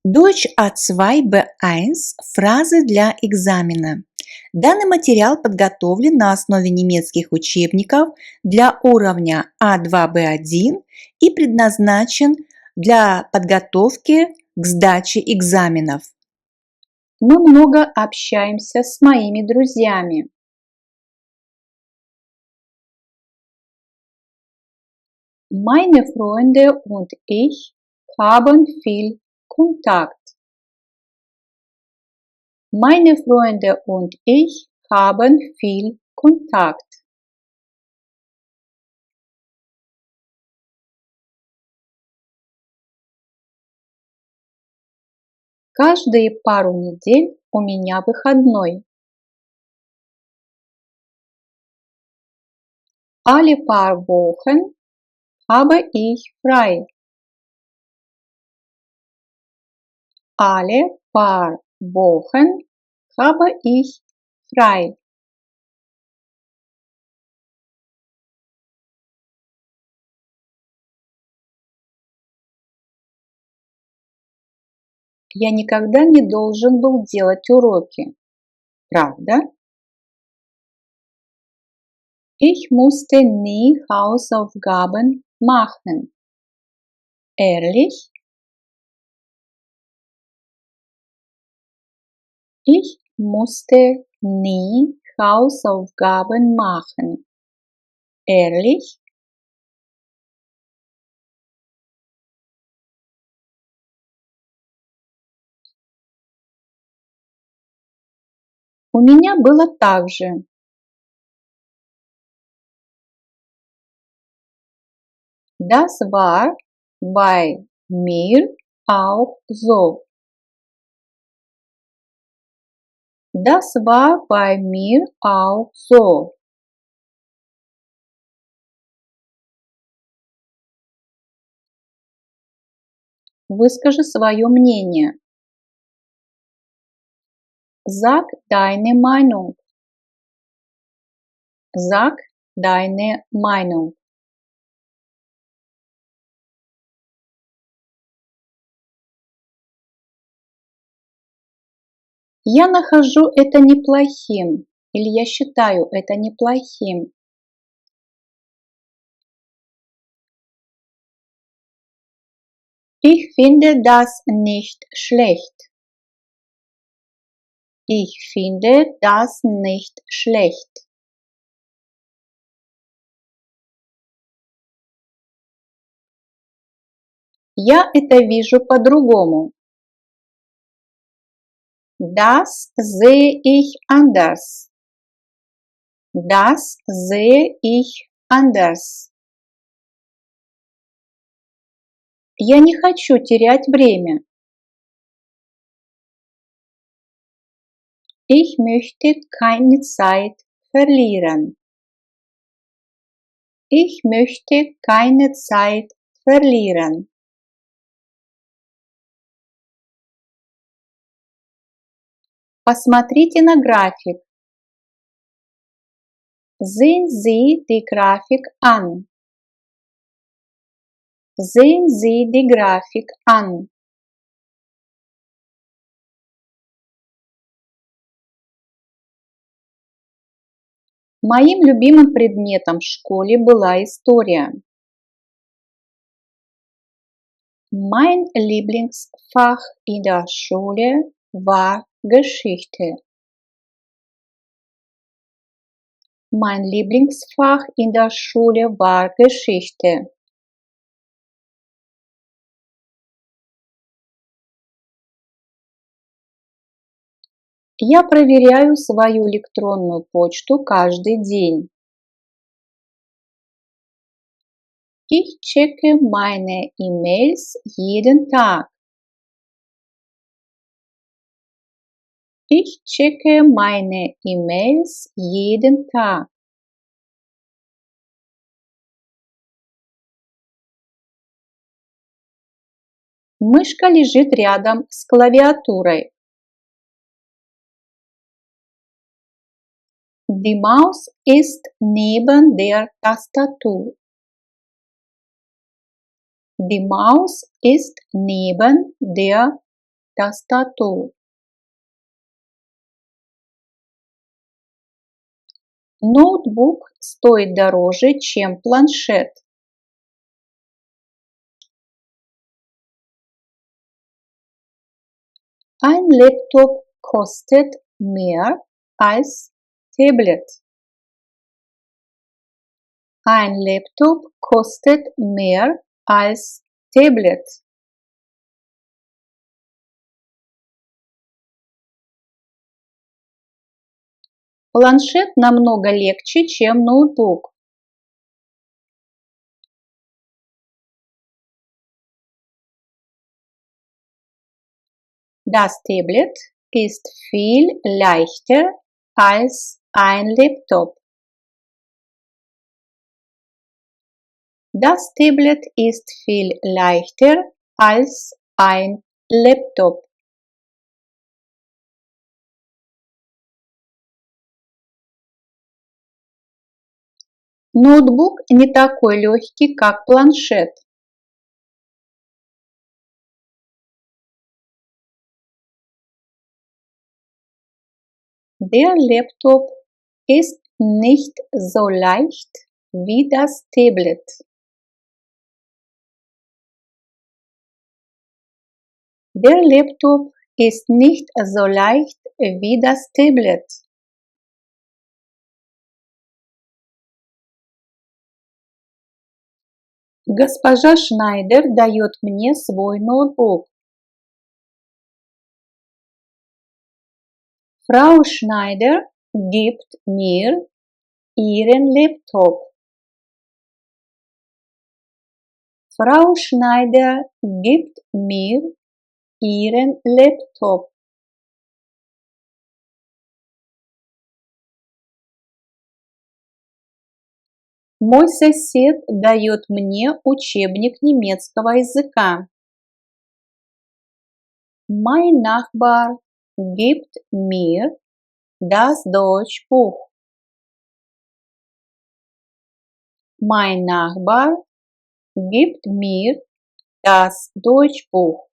Deutsch A2 B1. Фразы для экзамена. Данный материал подготовлен на основе немецких учебников для уровня А2 Б1 и предназначен для подготовки к сдаче экзаменов. Мы много общаемся с моими друзьями. Meine Freunde und ich haben viel Kontakt. Meine Freunde und ich haben viel Kontakt. Каждые пару недель у меня выходной. Alle paar Wochen habe ich frei. Alle paar Wochen habe ich frei. Я никогда не должен был делать уроки. Правда? Ich musste nie Hausaufgaben machen. Ehrlich? Ich musste nie Hausaufgaben machen. Ehrlich? У меня было так же. Das war bei mir auch so. Das war bei mir auch so. Выскажи свое мнение. Sag deine Meinung. Sag deine Meinung. Я нахожу это неплохим, или я считаю это неплохим. Ich finde das nicht schlecht. Ich finde das nicht schlecht. Я это вижу по-другому. Das sehe ich anders. Das sehe ich anders. Я не хочу терять время. Ich möchte keine Zeit verlieren. Ich möchte keine Zeit verlieren. Посмотрите на график. Sehen Sie die Grafik an. Sehen Sie die Grafik an. Моим любимым предметом в школе была история. Mein Lieblingsfach in der Schule war Geschichte. Mein Lieblingsfach in der Schule war Geschichte. Я проверяю свою электронную почту каждый день. Ich checke meine E-Mails jeden Tag. Ich checke meine E-Mails jeden Tag. Мышка лежит рядом с клавиатурой. Die Maus ist neben der Tastatur. Die Maus ist neben der Tastatur. Ноутбук стоит дороже, чем планшет. Ein Laptop kostet mehr als Tablet. Ein Laptop kostet mehr als Tablet. Планшет намного легче, чем ноутбук. Das Tablet ist viel leichter als ein Laptop. Das Tablet ist viel leichter als ein Laptop. Ноутбук не такой легкий, как планшет. Der Laptop ist nicht so leicht wie das Tablet. Der Laptop ist nicht so leicht wie das Tablet. Госпожа Шнайдер дает мне свой ноутбук. Frau Schneider gibt mir ihren Laptop. Frau Schneider gibt mir ihren Laptop. Мой сосед дает мне учебник немецкого языка. Mein Nachbar gibt mir das Deutschbuch. Mein Nachbar gibt mir das Deutschbuch.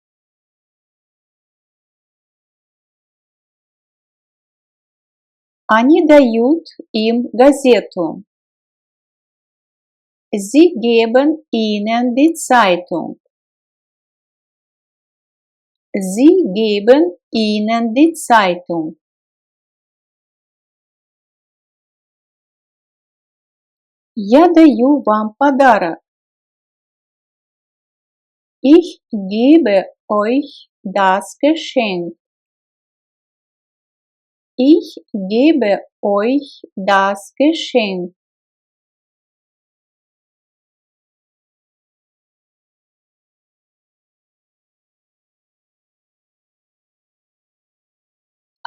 Они дают им газету. Sie geben ihnen die Zeitung. Sie geben ihnen die Zeitung. Я даю вам подарок. Ich gebe euch das Geschenk. Ich gebe euch das Geschenk.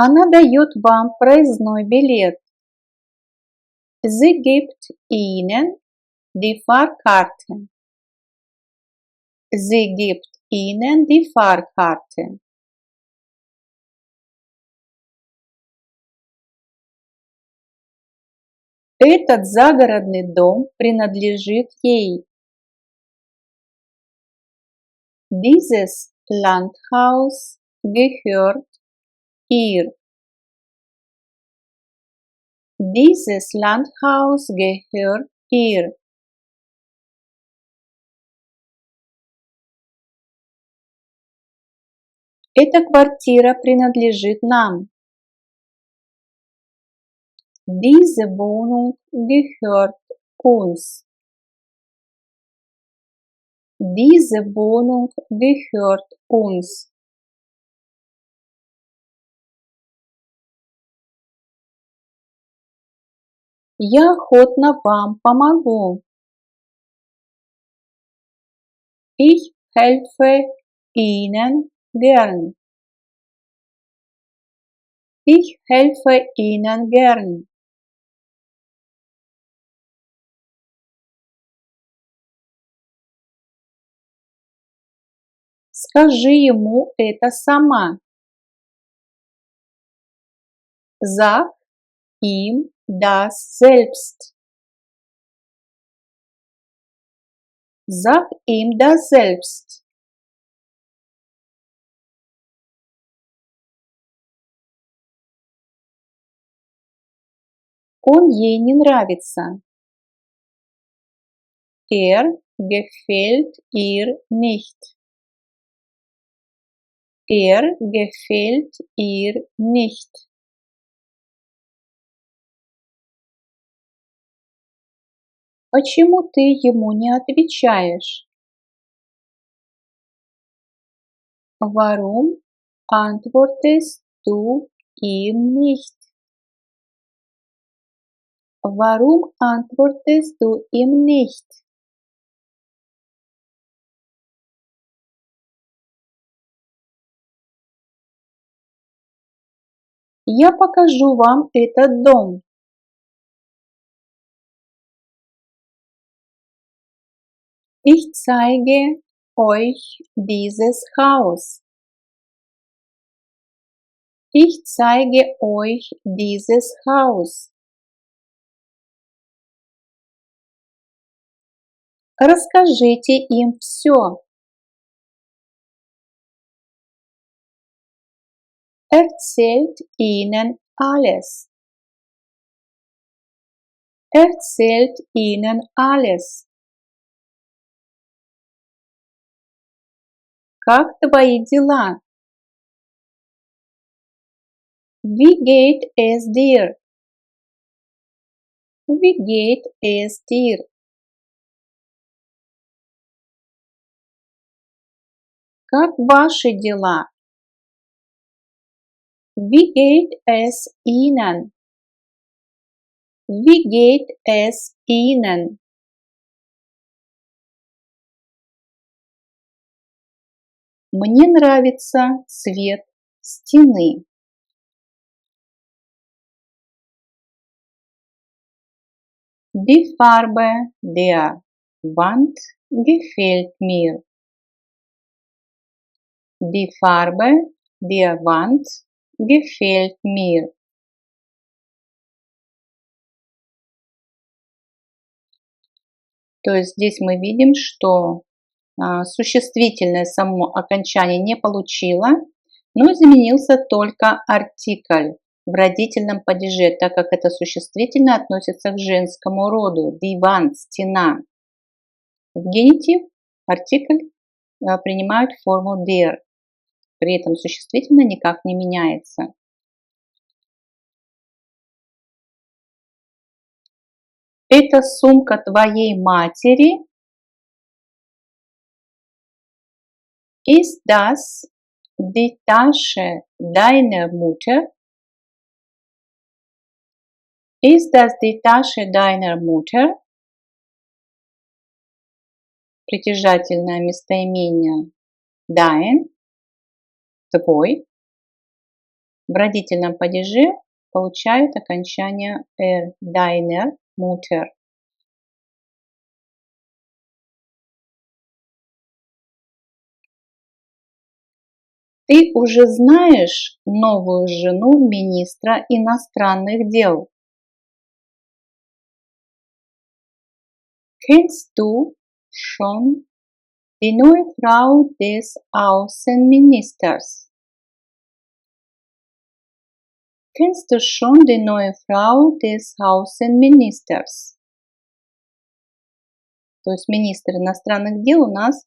Она дает вам проездной билет. Sie gibt ihnen die Fahrkarte. Sie gibt ihnen die Fahrkarte. Этот загородный дом принадлежит ей. Dieses Landhaus gehört ihr. Dieses Landhaus gehört ihr. Эта квартира принадлежит нам. Diese Wohnung gehört uns. Diese Wohnung gehört uns. Я охотно вам помогу. Ich helfe Ihnen gern. Ich helfe Ihnen gern. Скажи ему это сама. Sag ihm das selbst. Sag ihm das selbst. Он ей не нравится. Gefällt ihr nicht. Gefällt ihr nicht. Почему ты ему не отвечаешь? Warum antwortest du ihm nicht? Warum antwortest du ihm nicht? Я покажу вам этот дом. Ich zeige euch dieses Haus. Ich zeige euch dieses Haus. Расскажите им все. Erzählt ihnen alles. Erzählt ihnen alles. Как твои дела? Wie geht es dir? Wie geht es dir? Как ваши дела? Wie geht es Ihnen? Wie geht es Ihnen? Мне нравится цвет стены. Die Farbe der Wand gefällt mir. Die Farbe der Wand gefällt mir. То есть здесь мы видим, что существительное само окончание не получило, но изменился только артикль в родительном падеже, так как это существительное относится к женскому роду. Die Wand – стена. В генитив артикль принимает форму der. При этом существительное никак не меняется. Это сумка твоей матери. Ist das die Tasche deiner Mutter? Ist das die Tasche deiner Mutter? Притяжательное местоимение dein, твой. В родительном падеже получают окончание er, deiner Mutter. Ты уже знаешь новую жену министра иностранных дел? Kennst du schon die neue Frau des Außenministers? Kennst du schon die neue Frau des Außenministers? То есть министр иностранных дел у нас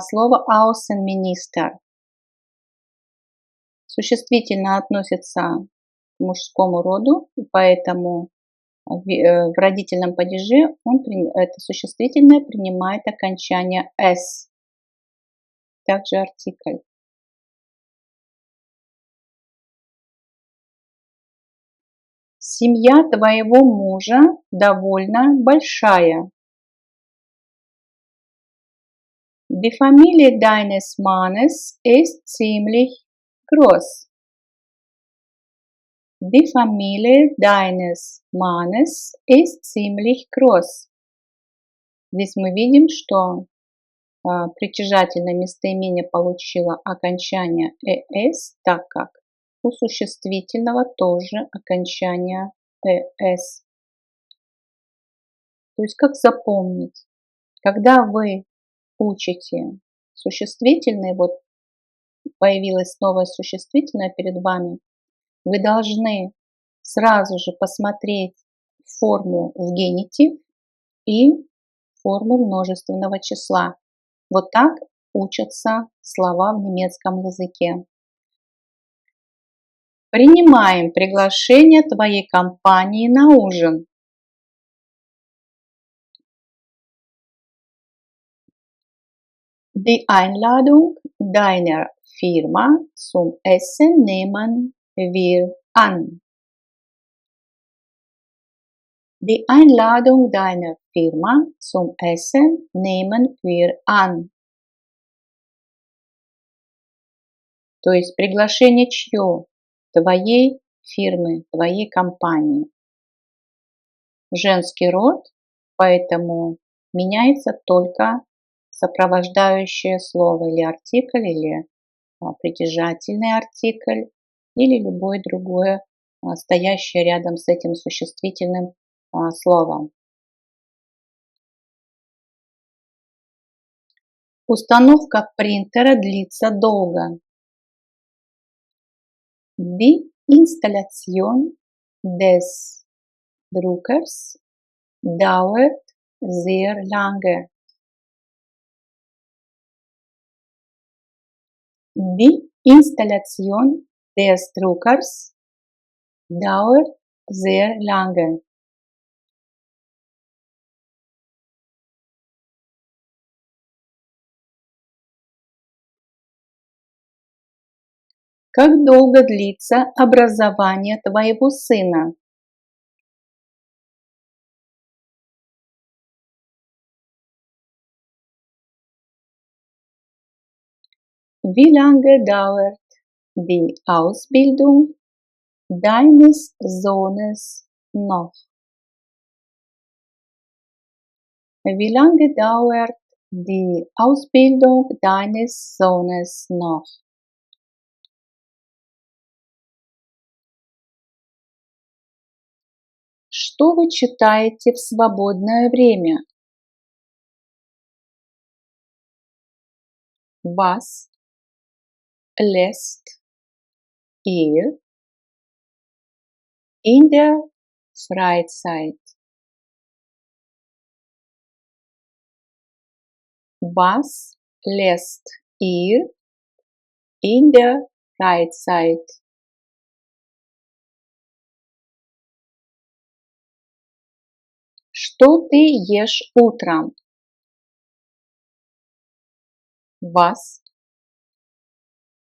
слово Außenminister. Существительное относится к мужскому роду, поэтому в родительном падеже это существительное принимает окончание «s», также артикль. Семья твоего мужа довольно большая. Die Familie deines Mannes ist ziemlich groß. Die Familie deines Mannes ist ziemlich groß. Здесь мы видим, что притяжательное местоимение получило окончание «es», так как у существительного тоже окончание «es». То есть как запомнить? Когда вы учите существительные, вот появилось новое существительное перед вами, вы должны сразу же посмотреть форму в генитив и форму множественного числа. Вот так учатся слова в немецком языке. Принимаем приглашение твоей компании на ужин. Die Einladung deiner Firma zum Essen nehmen wir an. Die Einladung deiner Firma zum Essen nehmen wir an. То есть приглашение чье? Твоей фирмы, твоей компании. Женский род, поэтому меняется только сопровождающее слово или артикль, или притяжательный артикль, или любое другое стоящее рядом с этим существительным словом. Установка принтера длится долго. Die Installation des Druckers dauert sehr lange. Die Installation des Druckers dauert sehr lange. Как долго длится образование твоего сына? Wie lange dauert die Ausbildung deines Sohnes noch? Wie lange dauert die Ausbildung deines Sohnes noch? Что вы читаете в свободное время? Was lest ihr in der Freizeit? Was lest ihr in der Freizeit? Что ты ешь утром? Was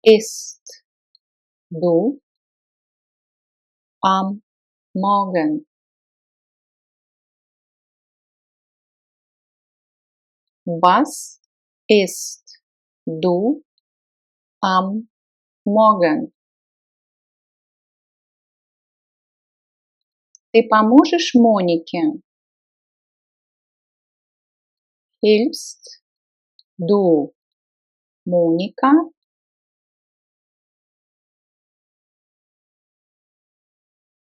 isst du am Morgen? Was isst du am Morgen? Ты поможешь Монике? Hilfst du Monika?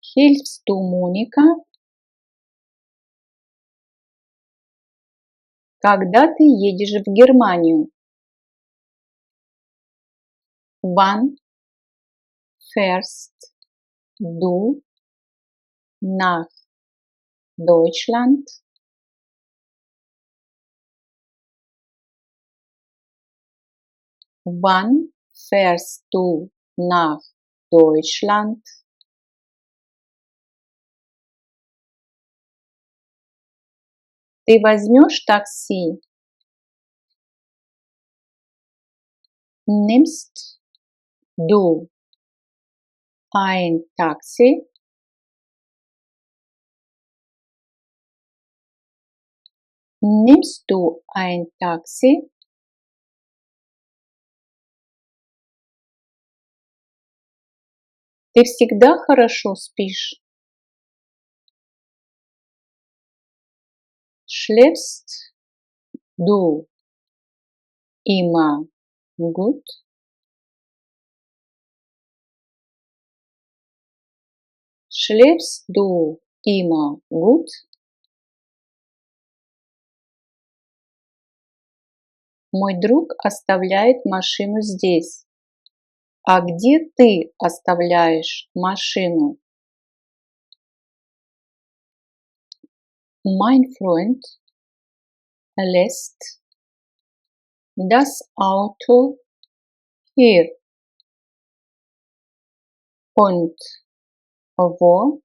Hilfst du Monika? Когда ты едешь в Германию? Wann fährst du nach Deutschland? Wann fährst du nach Deutschland? Ты возьмешь такси? Nimmst du ein Taxi? Nimmst du ein Taxi? Ты всегда хорошо спишь? Schläfst du immer gut? Schläfst du immer gut? Мой друг оставляет машину здесь. А где ты оставляешь машину? Mein Freund lässt das Auto hier. Und wo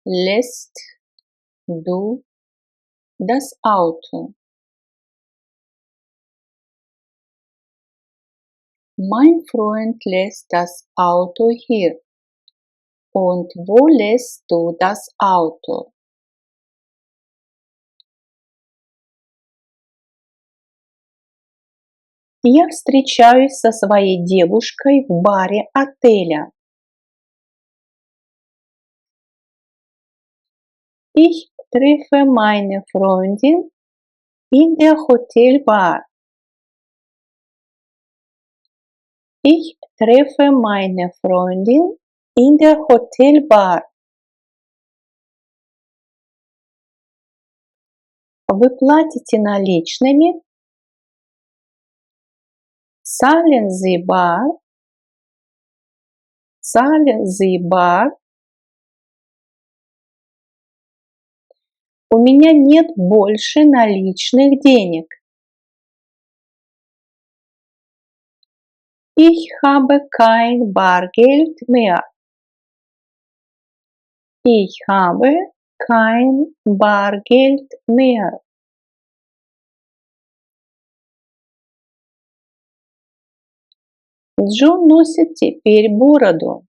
lässt du das Auto? Mein Freund lässt das Auto hier. Und wo lässt du das Auto? Я встречаюсь со своей девушкой в баре отеля. Ich treffe meine Freundin in der Hotelbar. Ich treffe meine Freundin in der Hotelbar. Вы платите наличными? Zahlen Sie bar? Zahlen Sie bar? У меня нет больше наличных денег. Ich habe kein Bargeld mehr. Ich habe kein Bargeld mehr. Джон носит теперь бороду.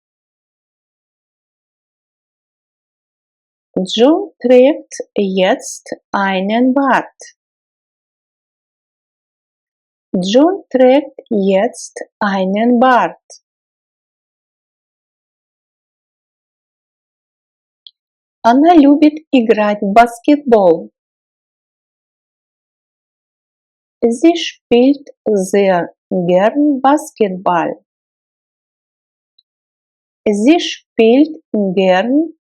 John trägt jetzt einen Bart. John trägt jetzt einen Bart. Она любит играть в баскетбол. Sie spielt sehr gern Basketball. Sie spielt gern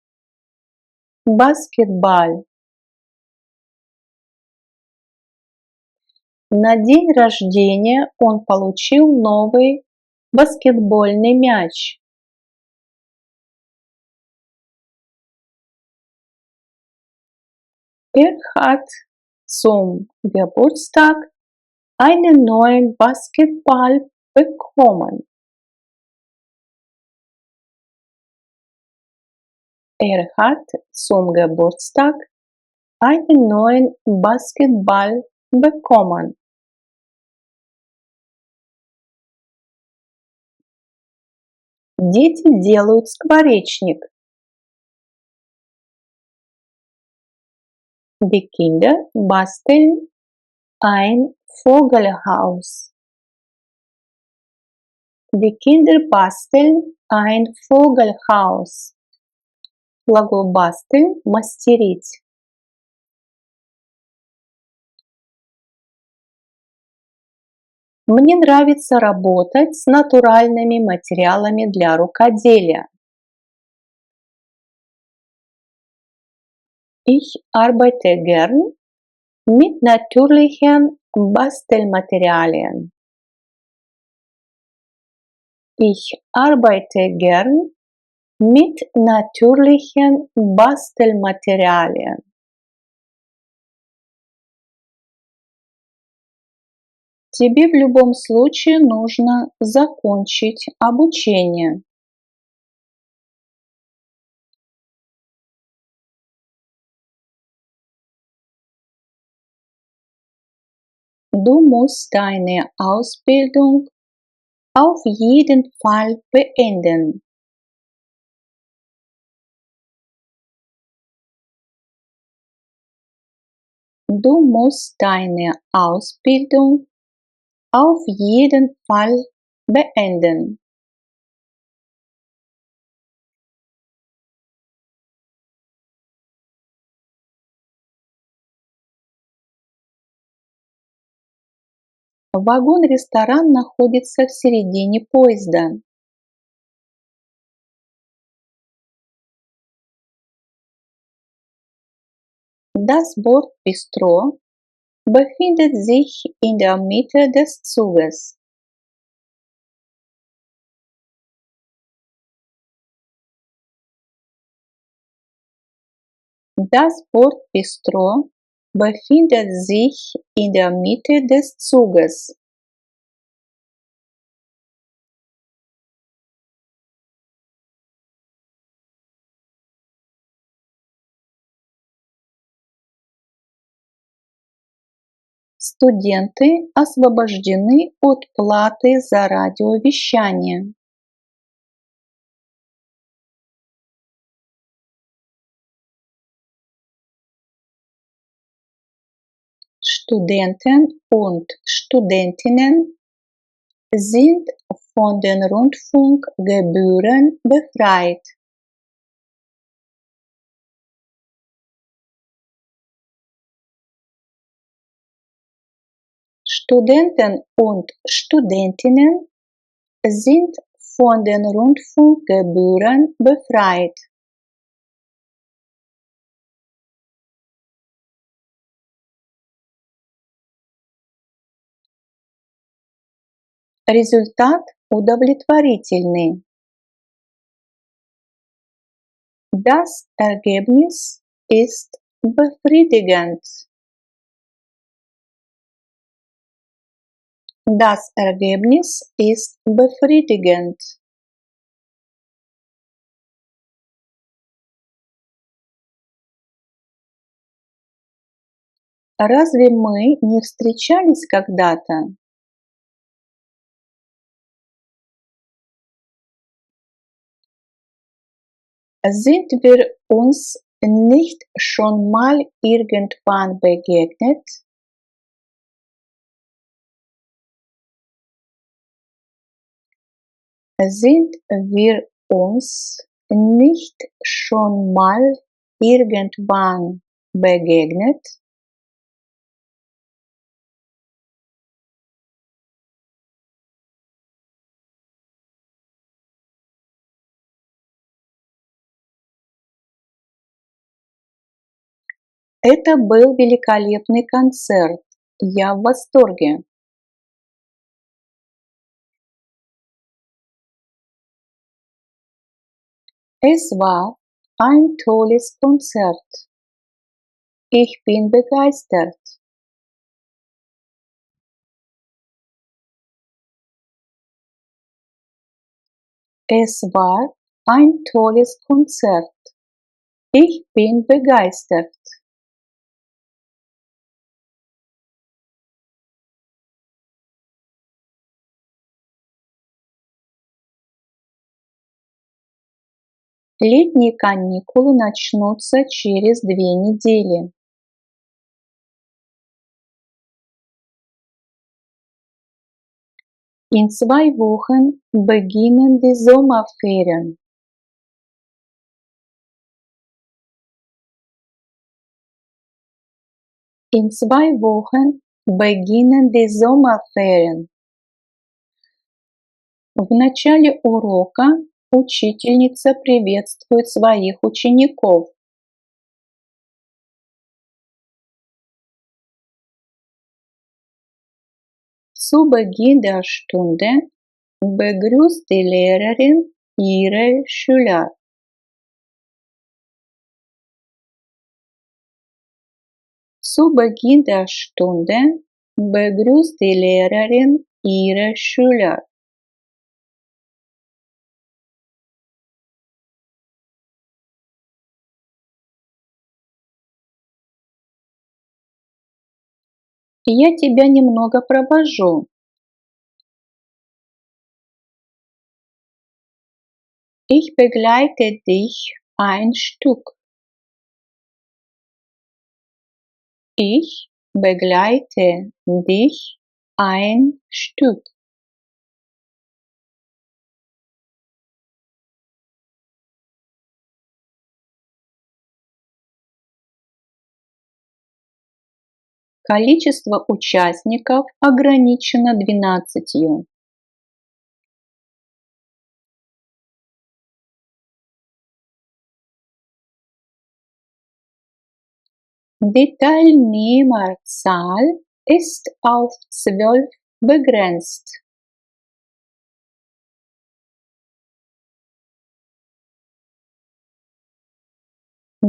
Basketball. На день рождения он получил новый баскетбольный мяч. Hat zum Geburtstag einen neuen Basketball bekommen. Hat zum Geburtstag einen neuen Basketball bekommen. Дети делают скворечник. Die Kinder basteln ein Vogelhaus. Die Kinder basteln ein Vogelhaus. Глагол basteln – мастерить. Мне нравится работать с натуральными материалами для рукоделия. Ich arbeite gern mit natürlichen Bastelmaterialien. Ich arbeite gern mit natürlichen Bastelmaterialien. Тебе в любом случае нужно закончить обучение. Du musst deine Ausbildung auf jeden Fall beenden. Du musst deine Ausbildung auf jeden Fall beenden. Вагон-ресторан находится в середине поезда. Das Bordbistro befindet sich in der Mitte des Zuges. Das Bordbistro befindet sich in der Mitte des Zuges. Студенты освобождены от платы за радиовещание. Studenten und Studentinnen sind von den Rundfunkgebühren befreit. Studenten und Studentinnen sind von den Rundfunkgebühren befreit. Результат удовлетворительный. Das Ergebnis ist befriedigend. Das Ergebnis ist befriedigend. Разве мы не встречались когда-то? Sind wir uns nicht schon mal irgendwann begegnet? Sind wir uns nicht schon mal irgendwann begegnet? Это был великолепный концерт. Я в восторге. Es war ein tolles Konzert. Ich bin begeistert. Es war ein tolles Konzert. Ich bin begeistert. Летние каникулы начнутся через 2 недели. In 2 Wochen beginnen die Sommerferien. In 2 Wochen beginnen die Sommerferien. В начале урока учительница приветствует своих учеников. Zu Beginn der Stunde begrüßt die Lehrerin ihre Schüler. Zu Beginn der Stunde begrüßt die Lehrerin ihre Schüler. Я тебя немного провожу. Ich begleite dich ein Stück. Ich begleite dich ein Stück. Количество участников ограничено 12. Die Teilnehmerzahl ist auf 12 begrenzt.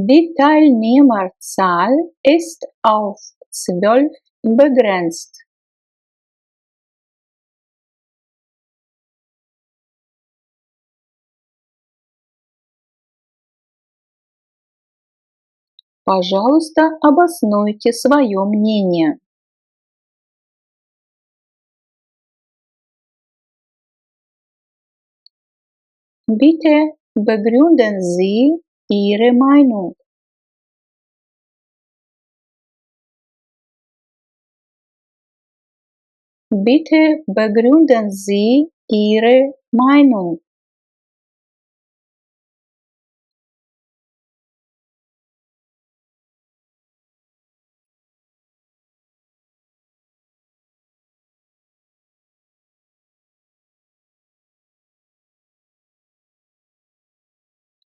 Die Teilnehmerzahl ist auf 12 begrenzt. Пожалуйста, обоснуйте свое мнение. Bitte begründen Sie Ihre Meinung. Bitte begründen Sie Ihre Meinung.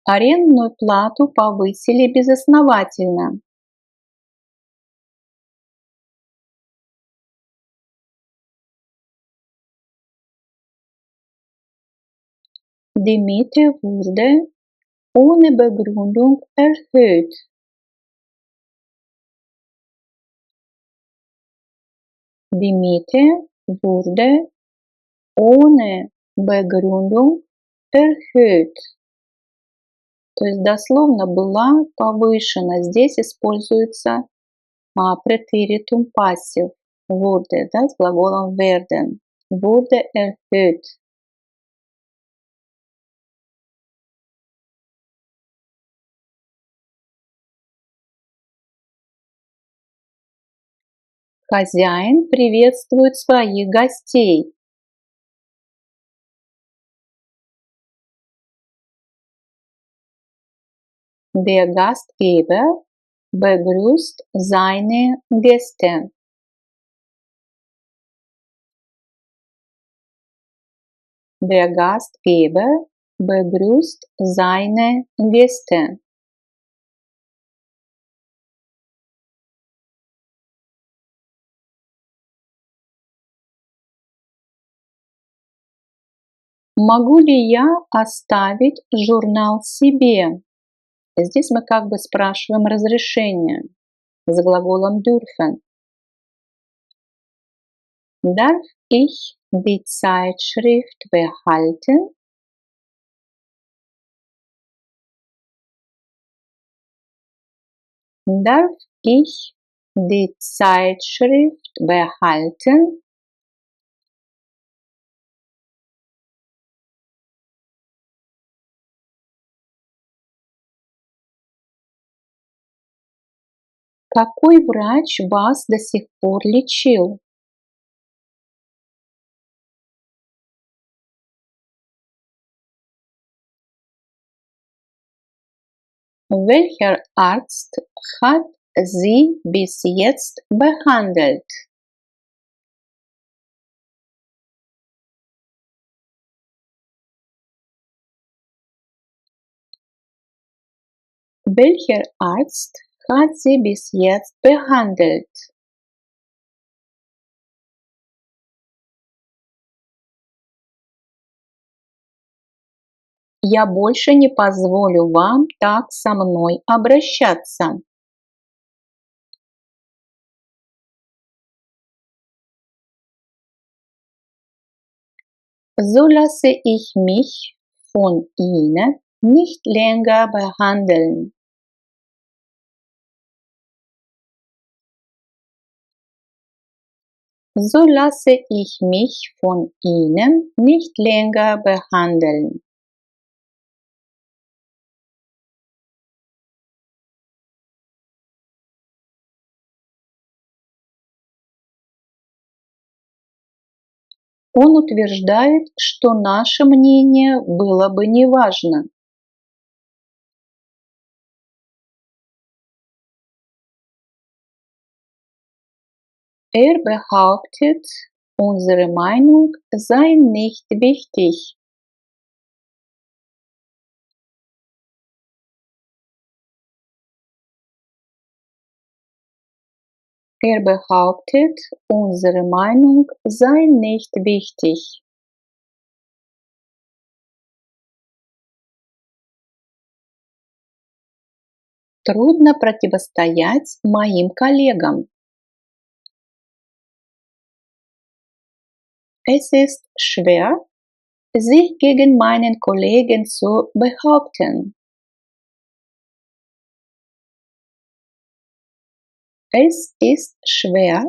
Арендную плату повысили безосновательно. Die Miete wurde ohne Begründung erhöht. Die Miete wurde ohne Begründung erhöht. То есть дословно была повышена. Здесь используется претеритум пассив. Wurde, да, с глаголом werden. Wurde erhöht. Хозяин приветствует своих гостей. Der Gastgeber begrüßt seine Gäste. Der Gastgeber begrüßt seine Gäste. Могу ли я оставить журнал себе? Здесь мы как бы спрашиваем разрешение с глаголом dürfen. Darf ich die Zeitschrift behalten? Darf ich die Zeitschrift behalten? Какой врач вас до сих пор лечил? Welcher Arzt hat Sie bis jetzt behandelt? Welcher Arzt hat Sie bis jetzt behandelt? Я больше не позволю вам так со мной обращаться. So lasse ich mich von Ihnen nicht länger behandeln. So lasse ich mich von Ihnen nicht länger behandeln. Он утверждает, что наше мнение было бы неважно. Er behauptet, unsere Meinung sei nicht wichtig. Er behauptet, unsere Meinung sei nicht wichtig. Трудно противостоять моим коллегам. Es ist schwer, sich gegen meinen Kollegen zu behaupten. Es ist schwer,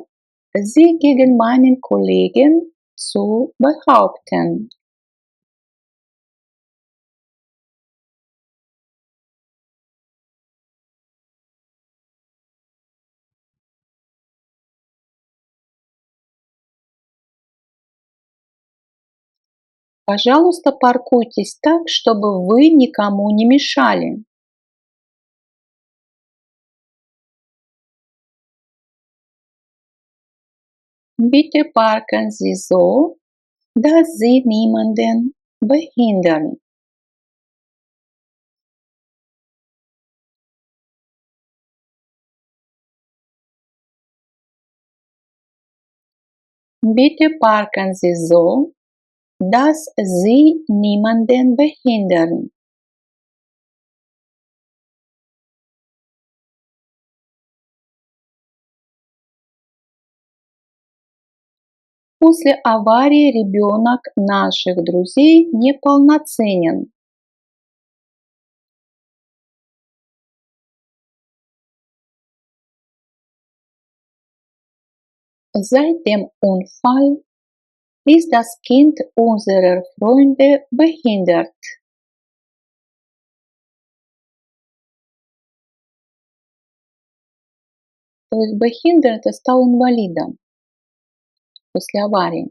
sich gegen meinen Kollegen zu behaupten. Пожалуйста, паркуйтесь так, чтобы вы никому не мешали. Bitte parken Sie so, dass Sie niemanden behindern. Bitte parken Sie so, dass Sie niemanden behindern. После аварии ребенок наших друзей неполноценен. Seit dem Unfall ist das Kind unserer Freunde behindert. То есть behindert – это стал инвалидом после аварии.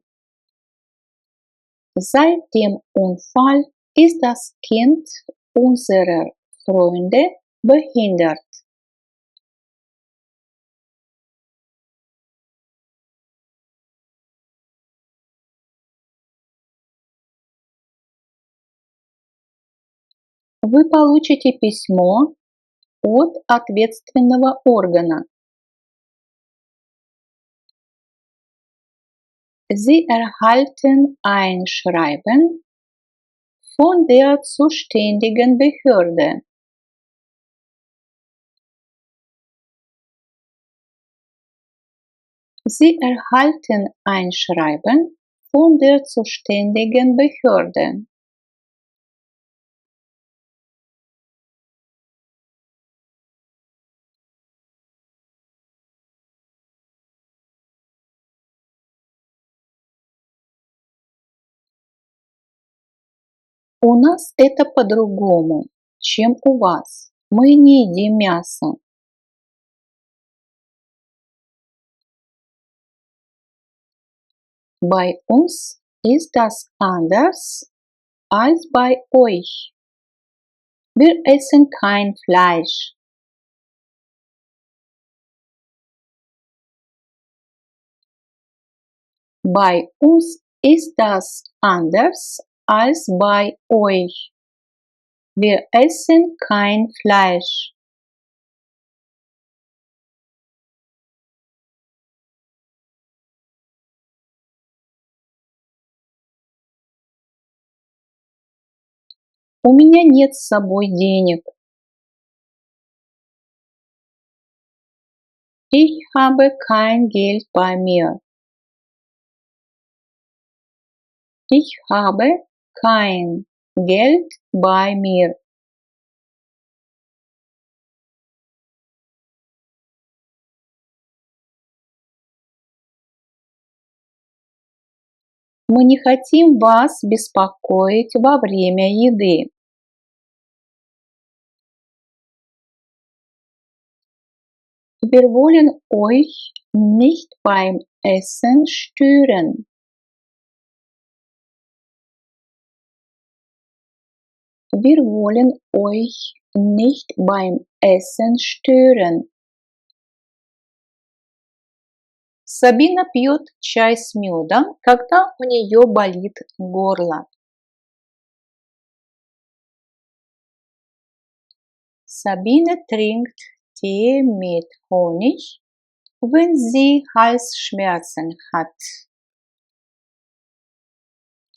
Seit dem Unfall ist das Kind unserer Freunde behindert. Вы получите письмо от ответственного органа. Sie erhalten ein Schreiben von der zuständigen Behörde. Sie erhalten ein Schreiben von der zuständigen Behörde. У нас это по-другому, чем у вас. Мы не едим мясо. Bei uns ist das anders als bei euch. Wir essen kein Fleisch. Bei uns ist das anders als bei euch. Wir essen kein Fleisch. У меня нет с собой денег. Ich habe kein Geld bei mir. Ich habe kein Geld bei mir. Мы не хотим вас беспокоить во время еды. Wir wollen euch nicht beim Essen stören. Wir wollen euch nicht beim Essen stören. Сабина пьет чай с медом, когда у нее болит горло. Sabine trinkt Tee mit Honig, wenn sie Halsschmerzen hat.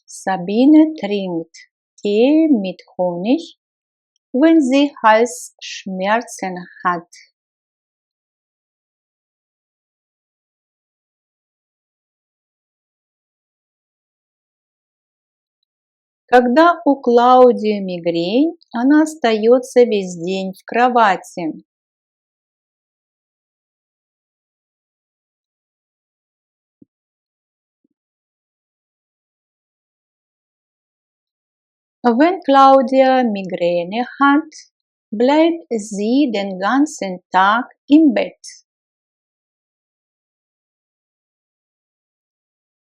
Sabine trinkt Tee mit Honig, wenn sie Halsschmerzen hat. Когда у Клаудии мигрень, она остается весь день в кровати. Wenn Claudia Migräne hat, bleibt sie den ganzen Tag im Bett.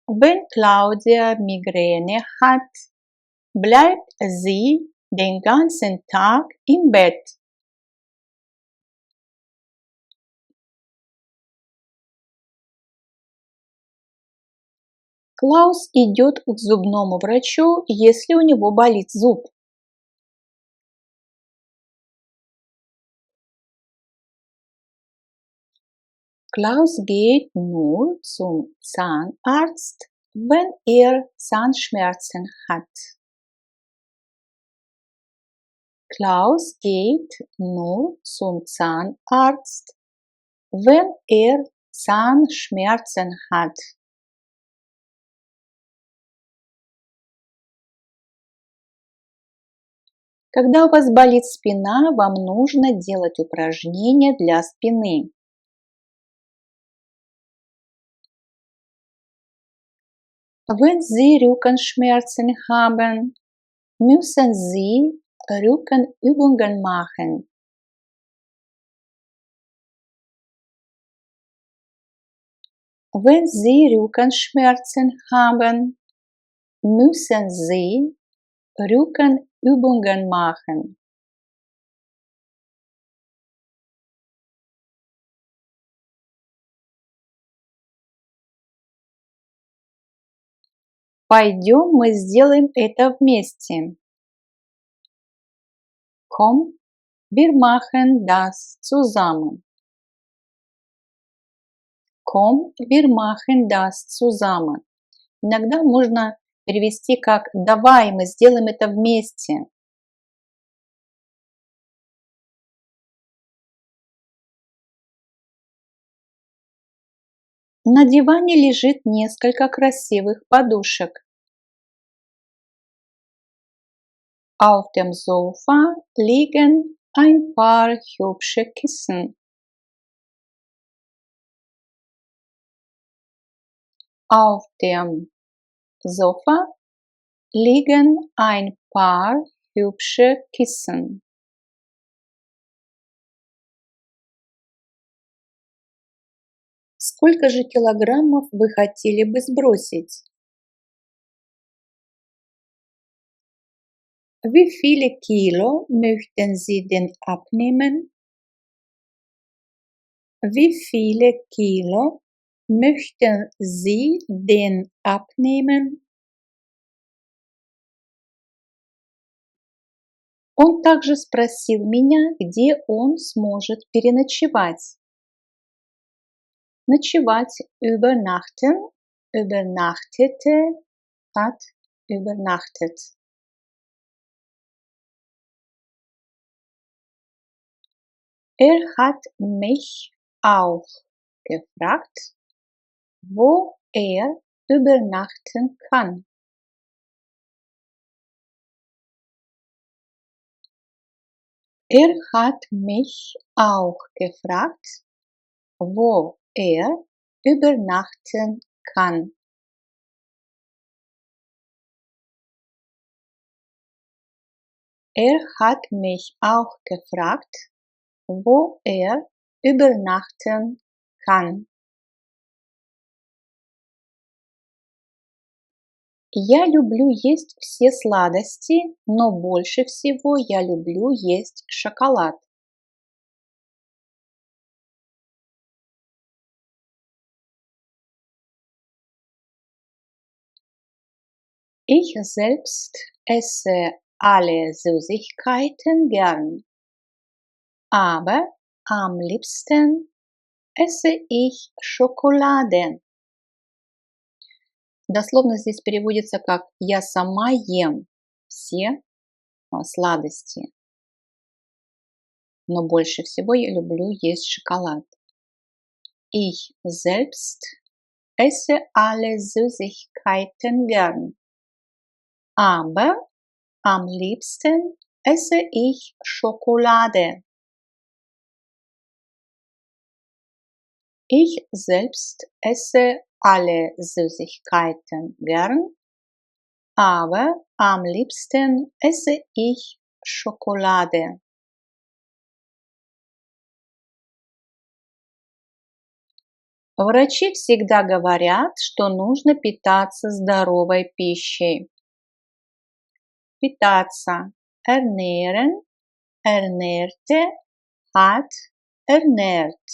Wenn Claudia Migräne hat, bleibt sie den ganzen Tag im Bett. Клаус идет к зубному врачу, если у него болит зуб. Klaus geht nur zum Zahnarzt, wenn er Zahnschmerzen hat. Klaus geht nur zum Zahnarzt, wenn er Zahnschmerzen hat. Когда у вас болит спина, вам нужно делать упражнения для спины. Wenn Sie Rückenschmerzen haben, müssen Sie Rückenübungen machen. Wenn Sie Rückenschmerzen haben, müssen Sie Rückenübungen machen. Пойдем, мы сделаем это вместе. Komm, wir machen das zusammen. Komm, wir machen das zusammen. Иногда можно перевести как «давай, мы сделаем это вместе». На диване лежит несколько красивых подушек. Auf dem Sofa liegen ein paar hübsche Kissen. Auf dem Sofa liegen ein paar hübsche Kissen. Сколько же килограммов вы хотели бы сбросить? Wie viele Kilo möchten Sie denn abnehmen? Wie viele Kilo möchten Sie denn abnehmen? Он также спросил меня, где он сможет переночевать. Ночевать übernachten, übernachtete, hat übernachtet. Er hat mich auch gefragt, wo er übernachten kann. Er hat mich auch gefragt, wo er übernachten kann. Er hat mich auch gefragt, wo er übernachten kann. Я люблю есть все сладости, но больше всего я люблю есть шоколад. Ich selbst esse alle Süßigkeiten gern, aber am liebsten esse ich Schokolade. Дословно здесь переводится как «я сама ем все сладости». но больше всего я люблю есть шоколад. Ich selbst esse alle Süßigkeiten gern, aber am liebsten esse ich Schokolade. Ich selbst esse alle Süßigkeiten gern, aber am liebsten esse ich Schokolade. Врачи всегда говорят, что нужно питаться здоровой пищей. Питаться. Ernähren, ernährte, hat, ernährt.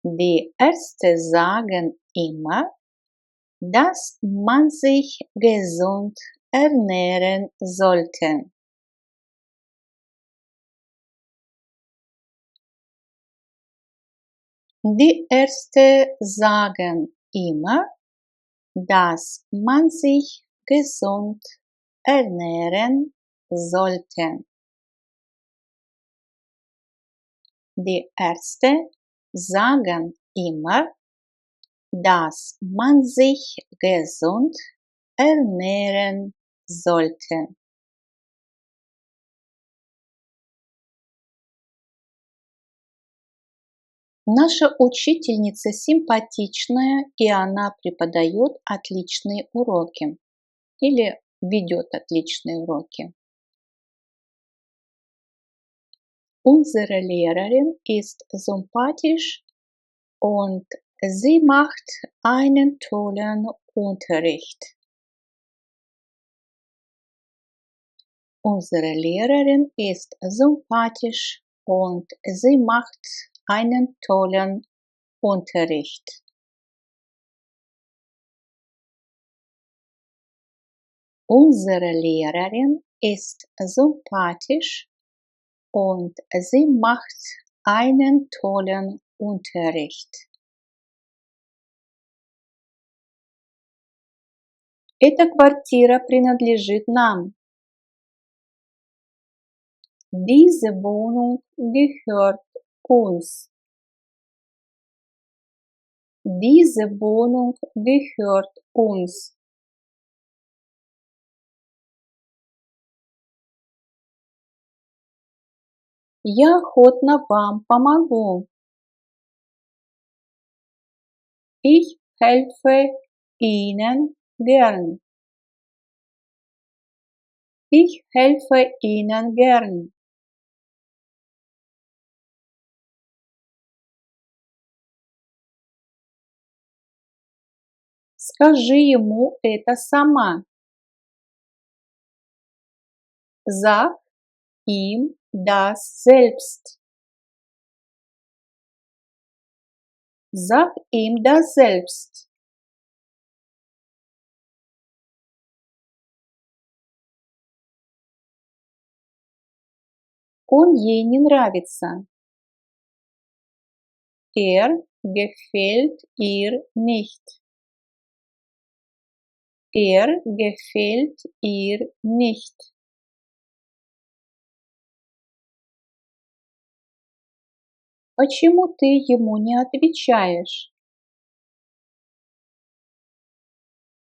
Die Ärzte sagen immer, dass man sich gesund ernähren sollte. Die Ärzte sagen immer, dass man sich gesund ernähren sollte. Die Ärzte sagen immer, dass man sich gesund ernähren sollte. Наша учительница симпатичная, и она преподает отличные уроки или ведет отличные уроки. Unsere Lehrerin ist sympathisch und sie macht einen tollen Unterricht. Unsere Lehrerin ist sympathisch und sie macht einen tollen Unterricht. Unsere Lehrerin ist sympathisch und sie macht einen tollen Unterricht. Эта квартира принадлежит нам. Diese Wohnung gehört uns. Diese Wohnung gehört uns. Я охотно вам помогу. Ich helfe Ihnen gern. Ich helfe Ihnen gern. Скажи ему это сама. Sag ihm das selbst. Sag ihm das selbst. Он ей не нравится. Gefällt ihr nicht. Gefällt ihr nicht. Почему ты ему не отвечаешь?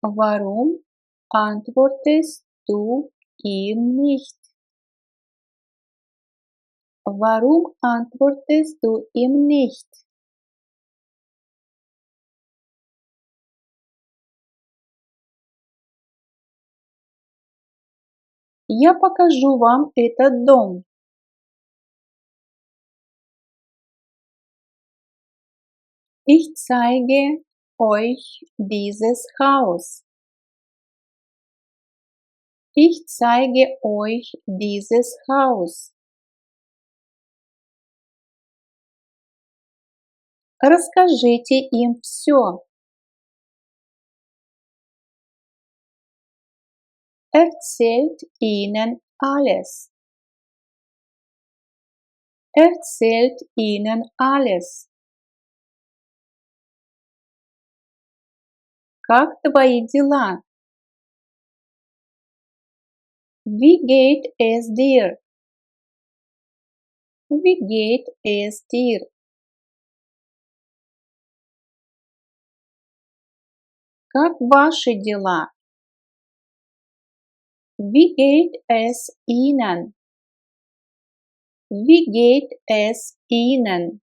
Warum antwortest du ihm nicht? Warum antwortest du ihm nicht? Я покажу вам этот дом. Ich zeige euch dieses Haus. Ich zeige euch dieses Haus. Расскажите им все. Erzählt ihnen alles. Erzählt ihnen alles. Как твои дела? Wie geht es dir? Wie geht es dir? Как ваши дела? Wie geht es Ihnen? Wie geht es Ihnen?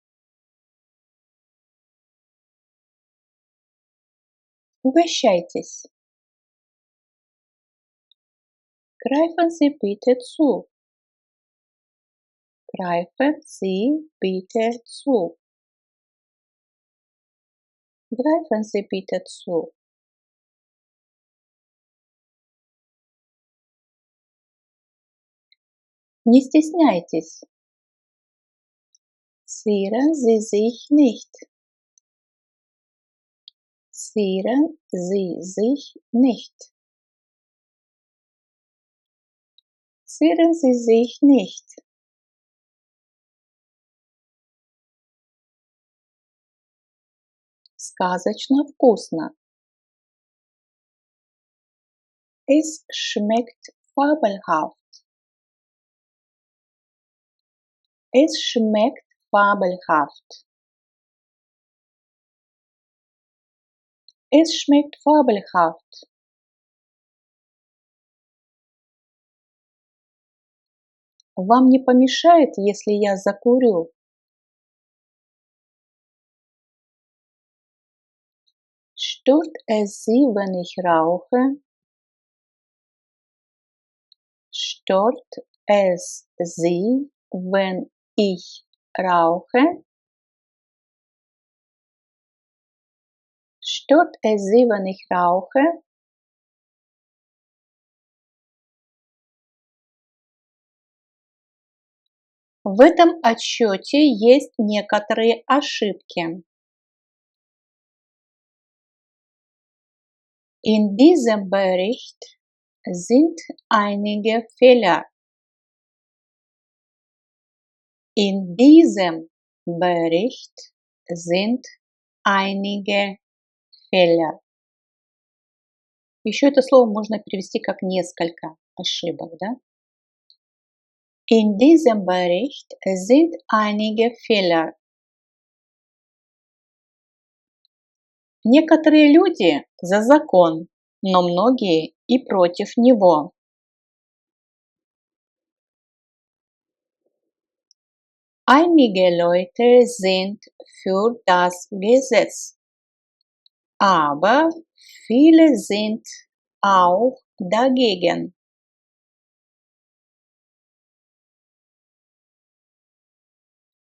Угощайтесь. Greifen Sie bitte zu. Greifen Sie bitte zu. Greifen Sie bitte zu. Не стесняйтесь. Zieren Sie sich nicht. Zieren Sie sich nicht. Zieren Sie sich nicht. Сказочно вкусно. Es schmeckt fabelhaft. Es schmeckt fabelhaft. Es schmeckt fabelhaft. Вам не помешает, если я закурю? Stört es Sie, wenn ich rauche? Stört es Sie, wenn ich rauche? Stört es Sie, wenn ich rauche? В этом отчете есть некоторые ошибки. In diesem Bericht sind einige Fehler. In diesem Bericht sind einige Fehler. Еще это слово можно перевести как несколько ошибок, да? In diesem Bericht sind einige Fehler. Некоторые люди за закон, но многие и против него. Einige Leute sind für das Gesetz, aber viele sind auch dagegen.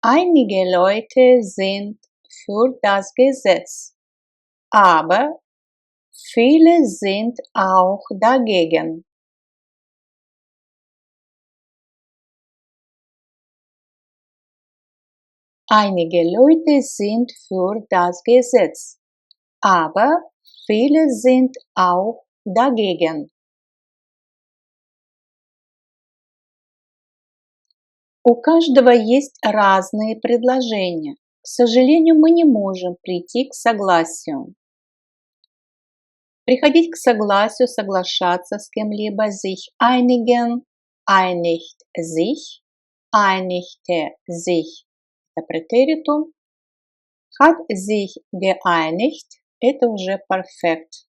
Einige Leute sind für das Gesetz, aber viele sind auch dagegen. Einige Leute sind für das Gesetz, aber viele sind auch dagegen. У каждого есть разные предложения. К сожалению, мы не можем прийти к согласию. Приходить к согласию, соглашаться с кем-либо, sich einigen, einigt sich, einigte sich. Это претеритум. Hat sich geeinigt. Это уже perfekt.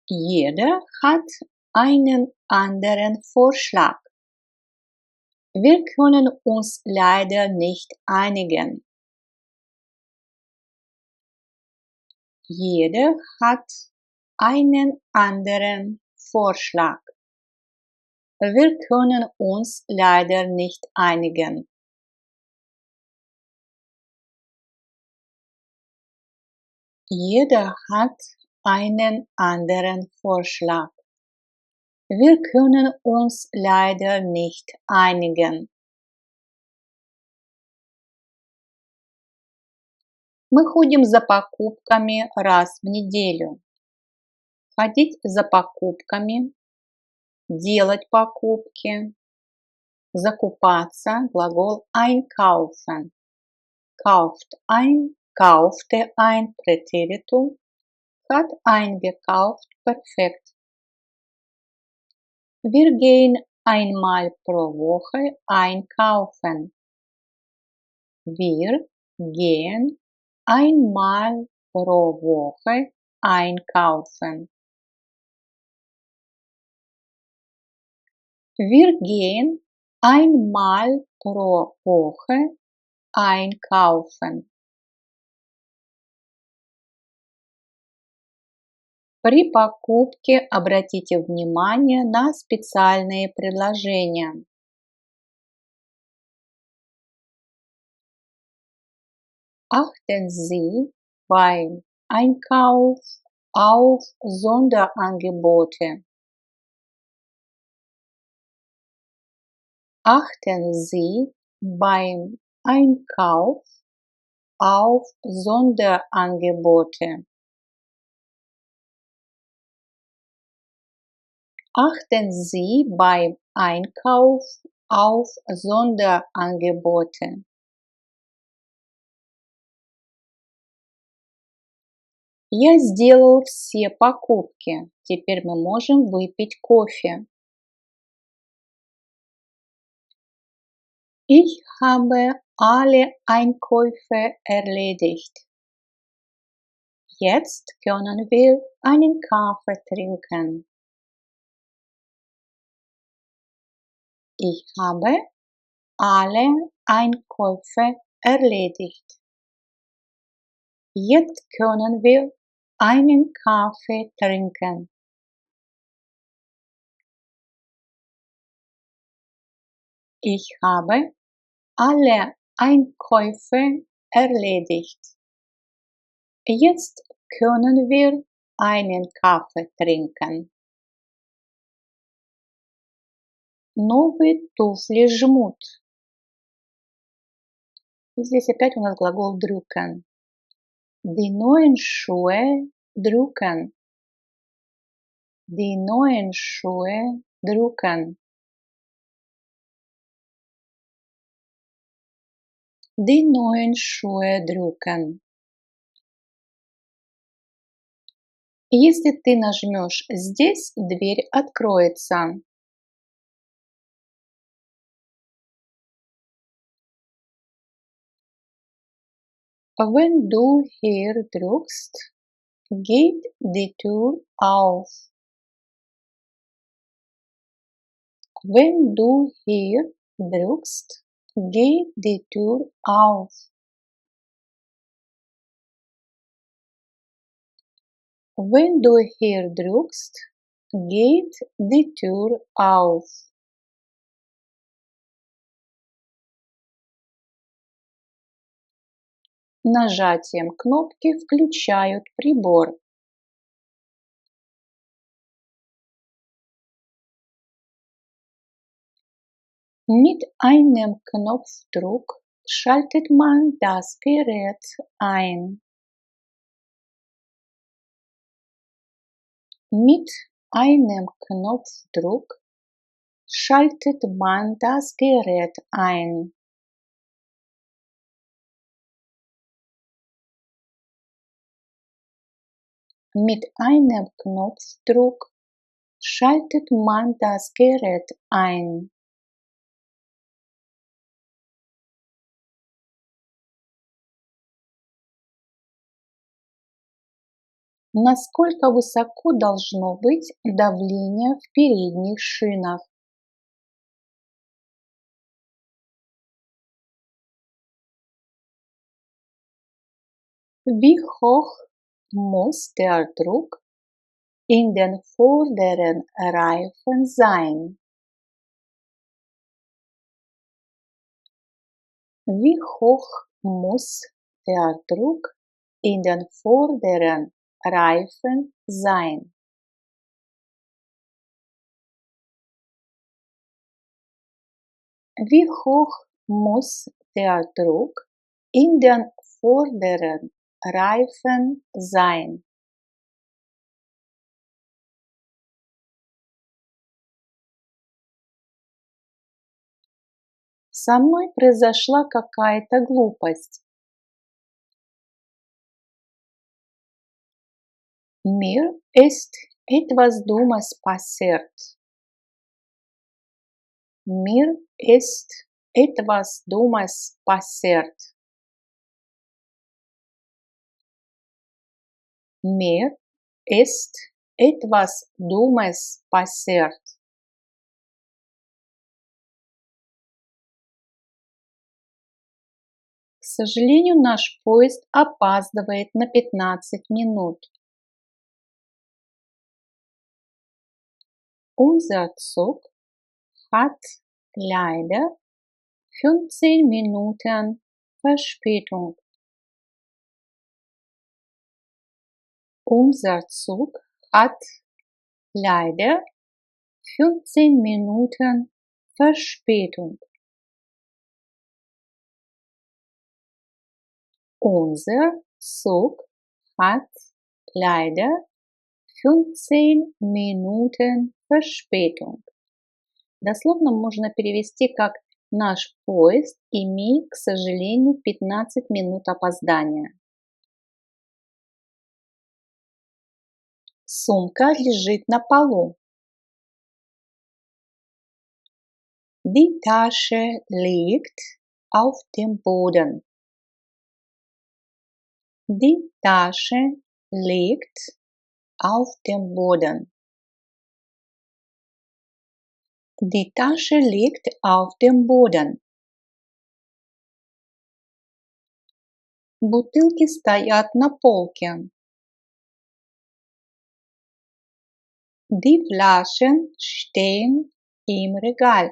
Jeder hat einen anderen Vorschlag. Wir können uns leider nicht einigen. Jeder hat einen anderen Vorschlag. Wir können uns leider nicht einigen. Jeder hat einen anderen Vorschlag. Wir können uns leider nicht einigen. Мы ходим за покупками раз в неделю. Ходить за покупками, делать покупки, закупаться, глагол einkaufen. Kauft ein, kaufte ein, Präteritum. hat eingekauft. Perfekt. Wir gehen einmal pro Woche einkaufen. Wir gehen einmal pro Woche einkaufen. Wir gehen einmal pro Woche einkaufen. При покупке обратите внимание на специальные предложения. Achten Sie beim Einkauf auf Sonderangebote. Achten Sie beim Einkauf auf Sonderangebote. Achten Sie beim Einkauf auf Sonderangebote. Я сделал все покупки. Теперь мы можем выпить кофе. Ich habe alle Einkäufe erledigt. Jetzt können wir einen Kaffee trinken. Ich habe alle Einkäufe erledigt. Jetzt können wir einen Kaffee trinken. Ich habe alle Einkäufe erledigt. Jetzt können wir einen Kaffee trinken. Новые туфли жмут. И здесь опять у нас глагол drücken. Die neuen Schuhe drücken. Die neuen Schuhe drücken. Die neuen Schuhe drücken. Если ты нажмешь здесь, дверь откроется. Wenn du hier drückst, geht die Tür auf. Wenn du hier drückst, geht die Tür auf. Wenn du hier drückst, geht die Tür auf. Нажатием кнопки включают прибор. Mit einem Knopfdruck schaltet man das Gerät ein. Mit einem Knopfdruck schaltet man das Gerät ein. Mit einem Knopfdruck schaltet man das Gerät ein. Насколько высоко должно быть давление в передних шинах? Wie hoch muss der Druck in den vorderen Reifen sein? Wie hoch muss der Druck in den vorderen Reifen sein? Wie hoch muss der Druck in den vorderen Reifen sein? Со мной произошла какая-то глупость. Mir ist etwas Dummes passiert. Mir ist etwas Dummes passiert. Mir ist etwas Dummes passiert. К сожалению, наш поезд опаздывает на 15 минут. Unser Zug hat leider 15 Minuten Verspätung. Unser Zug hat leider 15 Minuten Verspätung. Unser Zug hat leider 15 Minuten Verspätung. Дословно можно перевести как «Наш поезд имеет, к сожалению, 15 минут опоздания». Сумка лежит на полу. Die Tasche liegt auf dem Boden. Die Tasche liegt auf dem Boden. Die Tasche liegt auf dem Boden. Бутылки стоят на полке. Die Flaschen stehen im Regal.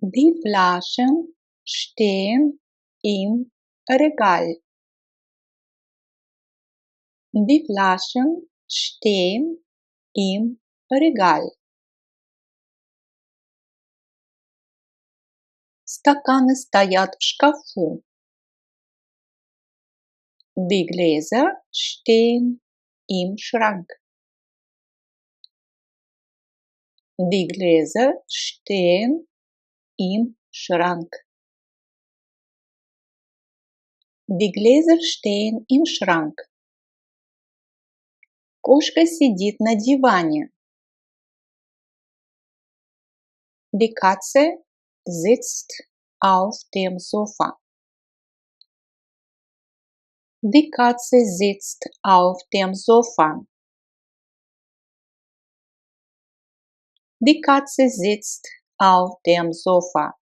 Die Flaschen stehen im Regal. Die Flaschen stehen im Regal. Стаканы стоят в шкафу. Die Gläser stehen im Schrank. Die Gläser stehen im Schrank. Die Gläser stehen im Schrank. Кошка сидит на диване. Die Katze sitzt auf dem Sofa. Die Katze sitzt auf dem Sofa. Die Katze sitzt auf dem Sofa.